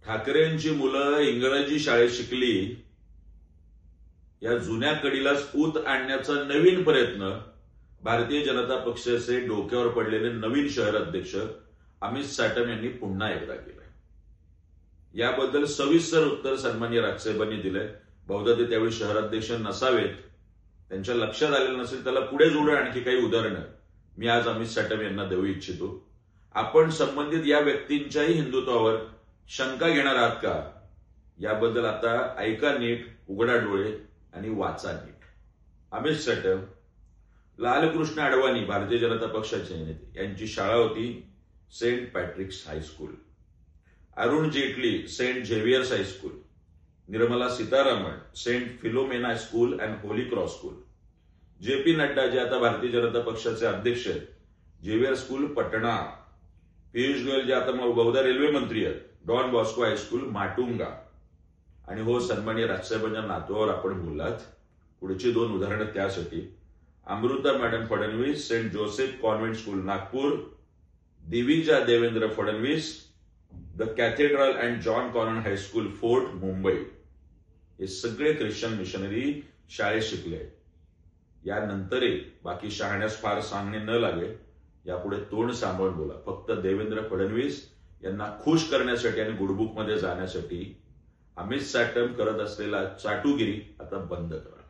ठाकरेंची मुलं इंग्रजी शाळेत शिकली या जुन्या कडीलाच ऊत आणण्याचा नवीन प्रयत्न भारतीय जनता पक्षाचे डोक्यावर पडलेले नवीन शहर अध्यक्ष अमित साटम यांनी पुन्हा एकदा केलं। याबद्दल सविस्तर उत्तर सन्माननीय राजसाहेबांनी दिले। बहुधा ते त्यावेळी शहराध्यक्ष नसावेत, त्यांच्या लक्षात आलेलं नसेल, त्याला पुढे जोडून आणखी काही उदाहरणं मी आज अमित साटम यांना देऊ इच्छितो। आपण संबंधित या व्यक्तींच्याही हिंदुत्वावर शंका घेणार आहात का, याबद्दल आता ऐका नीट, उघडा डोळे आणि वाचा नीट। अमित साटम, लालकृष्ण अडवाणी भारतीय जनता पक्षाचे नेते यांची शाळा होती saint Patrick's high school, Arun Jaitley saint Xavier's high school, Nirmala Sitharaman saint Philomena school and holy cross school, JP Nadda जे आता भारतीय जनता पक्षाचे अध्यक्ष आहेत झेवियर स्कूल पटणा, पियुष गोयल जे आता बहुधा रेल्वे मंत्री आहेत डॉन बॉस्को हायस्कूल माटुंगा, आणि हो सन्माननीय राजसाहेबांच्या नातवावर आपण बोललात, पुढची दोन उदाहरणं त्यासाठी Amruta madam Fadnavis Saint Joseph Convent School Nagpur, Divija Devendra Fadnavis the Cathedral and John Connon High School Fort Mumbai, हे सगळे ख्रिश्चन मिशनरी शाळेत शिकले। यानंतरही बाकी शहाण्यास फार सांगणे न लागेल, यापुढे तोंड सांभाळून बोला। फक्त देवेंद्र फडणवीस यांना खुश करण्यासाठी आणि गुडबुक मध्ये जाण्यासाठी अमित साटम करत असलेला चाटुगिरी आता बंद करा।